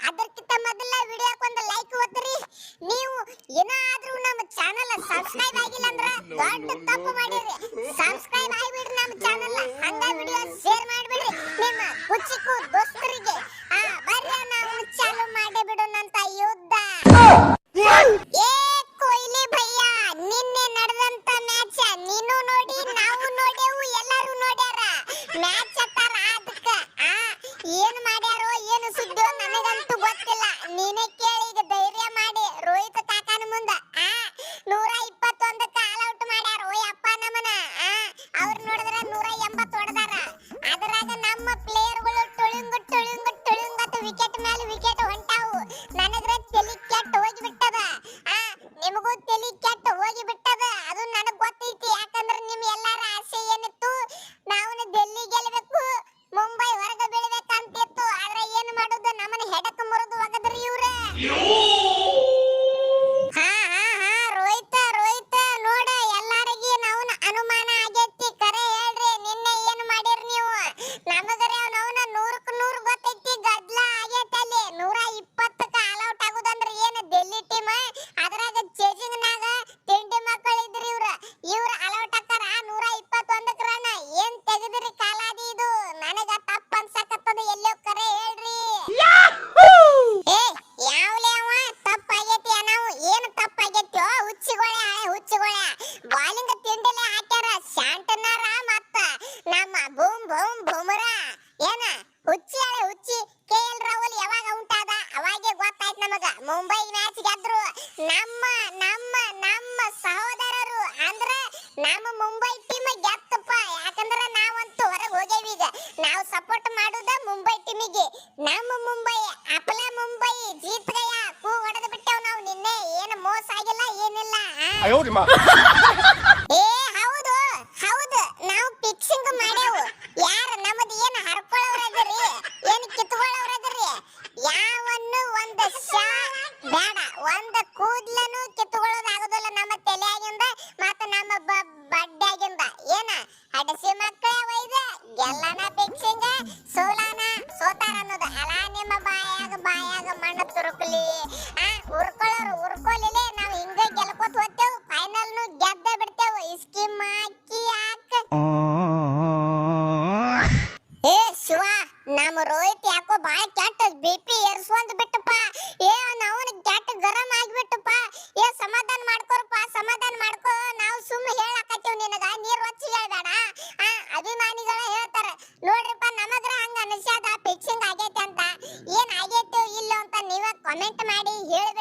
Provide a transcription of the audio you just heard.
ಅದಕ್ಕಿಂತ ಮೊದಲ ವಿಡಿಯೋಕ್ಕೆ ಒಂದು ಲೈಕ್ ಒತ್ತಿರಿ. ನೀವು ಏನಾದ್ರೂ ನಮ್ಮ ಚಾನೆಲ್ ಸಬ್ಸ್ಕ್ರೈಬ್ ಆಗಿಲ್ಲ ಅಂದ್ರೆ ದೊಡ್ಡ ತಪ್ಪು ಮಾಡಿರಿ. ಸಬ್ಸ್ಕ್ರೈಬ್ ಆಗಿಬಿಡ್ರಿ ನಮ್ಮ ಚಾನೆಲ್. ಹಂಗ ವಿಡಿಯೋ ಶೇರ್ ಮಾಡಿಬಿಡ್ರಿ ನಿಮ್ಮ ಕುಚಿಕು ದೋಸ್ತರಿಗೆ. ಬರ್ರಿ ನಾವು ಚಾಲು ಮಾಡಿ ಬಿಡೋಣ ಅಂತ ಯುದ್ಧ. ಏ ಕೊಹ್ಲಿ ಭಯ್ಯ, ನಿನ್ನೆ ನಡೆದಂತ ಮ್ಯಾಚ್ ನೀನು ನೋಡಿ, ನಾವು ನೋಡೇವು, ಎಲ್ಲರೂ ನೋಡ್ಯಾರ. ಮ್ಯಾಚ್ ಅತ್ತಾರ ಅದಕ್ಕ ಏನು ಮಾಡ್ಯಾರೋ ಏನು ಸುದ್ದಿ ನನಗಂತೂ ಗೊತ್ತಿಲ್ಲ. ನೀನೇ ಕೇಳಿ ಈಗ ಧೈರ್ಯ ಮಾಡಿ ರೋಹಿತ್ ಕಾಕಾನ ಮುಂದ 121ಕ್ಕೆ ಆಲ್ ಔಟ್ ಮಾಡ್ಯಾರ. ಓ ಅಪ್ಪ ನಮ್ಮನ ಅವ್ರು ನೋಡಿದ್ರ 180 ಹೊಡೆದಾರ. ಅದರಾಗ ನಮ್ಮ ಪ್ಲೇಯರ್ಗಳು ಟುಳುಂಗ್ ಅಂತ ವಿಕೆಟ್ ಮೇಲೆ ವಿಕೆಟ್ ಹೊಂಟಾವು. ನನಗ್ರ ತಲಿ ಕೆಟ್ಟ ಹೋಗಿ ಬಿಟ್ಟದ. ನಿಮಗೂ ತಲಿ ಕೆಟ್ಟ ಹೋಗಿ ಬಿಟ್ಟದ. ಅದು ನನಗೆ ಗೊತ್ತೈತಿ. ಯಾಕಂದ್ರೆ ನಿಮ್ ಎಲ್ಲಾರ ಆಸೆ ಏನಿತ್ತು, ನಾವು ಡೆಲ್ಲಿ ಗೆಲ್ಲಬೇಕು, ಮುಂಬೈ ಹೊರಗೆ ಬೀಳಬೇಕಂತಿತ್ತು. ಆದ್ರೆ ಏನು ಮಾಡೋದು, ನಮ್ಮನ್ನ ಹೆಡಕ್ ಮುರಿದು ಒಗದ್ರಿ ಇವ್ರ. ರೋಹಿತ್ ನೋಡ, ಎಲ್ಲಾರಿಗೆ ನಾವು ಅನುಮಾನ ಆಗೈತಿ. ಕರೆ ಹೇಳ್ರಿ, ನಿನ್ನೆ ಏನು ಮಾಡಿರಿ ನೀವು? ನಮಗರೆ ನಾವು 100ಕ್ಕೆ 100 ಗೊತ್ತೈತಿ. ಗದ್ಲ ಆಗೈತಿ ಅಲ್ಲಿ. 120ಕ್ಕೆ ಆಲ್ ಔಟ್ ಆಗುದಂದ್ರೆ ಏನು ಡೆಲ್ಲಿ ಟೀಮ್? ಅದ್ರಾಗ ಚೇಜಿಂಗ್ ನಾಗ ತಿಂಡಿ ಮಕ್ಕಳು ಇದ್ರಿ ಇವ್ರ ಆಲ್ ಔಟ್ ಆಕಾರ 121ಕ್ಕೆ ರನ್. ಏನ್ ತೆಗೆದ್ರಿ ಕಾಲಾದಿ ಇದು? ನನಗ ತಪ್ಪ ಅನ್ಸಕತ್ತದ. ಎಲ್ಲೋ ಕರೆ ಹೇಳ್ರಿ. ಏ ಯಾವ್ಲೇ ಅವ ತಪ್ಪಾಗೈತಿ? ನಾವು ಏನು ತಪ್ಪಾಗೈತಿ? ಹುಚ್ಚಿಗೋಳೆ ಬಾಲಿಂಗ್ ತಿಂಡಿಲೆ ಹಾಕ್ಯಾರ. ಶಾಂಟನಾರ ಮತ್ತ ನಮ್ಮ ಬೂಮ್ರ ಏನ ಹುಚ್ಚಿ KL ರಾಹುಲ್ ಯಾವಾಗ ಔಟ್ ಆದ ಅವಾಗೆ ಗೊತ್ತಾಯ್ತು ನಮಗ. ಮುಂಬೈ ಮ್ಯಾಚ್ ಗೆದ್ರು ನಮ್ಮ ಸಹೋದರರು ಅಂದ್ರೆ ನಮ್ಮ ಮುಂಬೈ ಟೀಮ್ ಗೆತ್ತಪ್ಪ. ಯಾಕಂದ್ರೆ ನಾವಂತೂ ಹೊರಗೆ ಹೋಗೇವಿ. ಈಗ ನಾವು ಸಪೋರ್ಟ್ ಮಾಡುದ ಮುಂಬೈ ಟೀಮಿಗೆ. ನಮ್ಮ ಮುಂಬೈ ಅಪಲ ಮುಂಬೈ ಜೀತ್ ಗಯ ಕೂ ಹೊಡೆದು ಬಿಟ್ಟೆವು ನಾವು. ನಿನ್ನೆ ಏನು ಮೋಸ ಆಗಿಲ್ಲ ಏನಿಲ್ಲ. ಏ ಹೌದು ನಾವು ಫಿಕ್ಸಿಂಗ್ ಮಾಡೇವು. ಯಾರು ನಮ್ಮದು ಏನು ಹರ್ಕೊಳ್ಳೋರದ್ರಿ, ಏನು ಕಿತ್ಕೊಳ್ಳೋರದ್ರಿ? ಯಾವನ್ನು ಒಂದು ಬೇಡ, ಒಂದು ಕೂದ್ಲನು ಕಿತ್ಕೊಳ್ಳೋದಾಗೋದಿಲ್ಲ ನಮ್ಮ ತಲೆಯಾಗಿಂದ ಮತ್ತು ನಮ್ಮ ಬಡ್ಡೆಯಾಗಿಂದ. ಏನ ಹಡಸಿ ಮಕ್ಕಳೇ ಒಯ್ದ ಗೆಲ್ಲನ ಫಿಕ್ಸಿಂಗ್, ಸೋತಾರ ಅನ್ನೋದು. ಅಲ್ಲ ನಿಮ್ಮ ಬಾಯಾಗ ಮಣ್ಣು ತುರುಕಲಿ. ಉರ್ಕೊಳ್ಳಿಲೆ. ನಾವು ಹಿಂಗೆ ಗೆಲ್ಕೋತ ಹೋಗ್ತೇವು, ಫೈನಲ್ನು ಗೆದ್ದ ಬಿಡ್ತೇವು. ಸ್ಕೀಮ್ ಹಾಕಿ ಏ ಶಿವ, ನಮ್ಮ ರೋಹಿತ್ ಯಾಕೋ ಬಾಳ ಕೆಟ್ಟ BP ಏರ್ಸ್ಕೊಂಡ್ ಬಿಟ್ಟಪ್ಪ. ಅವನು ಕೆಟ್ಟ ಗರಂ ಆಗಿಬಿಟ್ಟಪ್ಪ. ಸಮಾಧಾನ ಮಾಡ್ಕೋರಪ್ಪ, ಸಮಾಧಾನ ಮಾಡ್ಕೋ. ನಾವು ಸುಮ್ಮನೆ ಹೇಳಾಕತ್ತೀವಿ ನಿನಗ, ನೀರ್ ಹೊಚ್ಚಿ ಹೇಳ್ಬೇಡ. ಅಭಿಮಾನಿಗಳು ಹೇಳ್ತಾರ ನೋಡ್ರಿಪ್ಪ, ನಮಗ್ರ ಹಂಗ ಅನಿಸ್ಯಾದ ಫಿಕ್ಸಿಂಗ್ ಆಗೈತೆ ಅಂತ. ಏನ್ ಆಗೈತೆ ಇಲ್ಲೋ ಅಂತ ನೀವ ಕಾಮೆಂಟ್ ಮಾಡಿ ಹೇಳ್ಬೇಕು.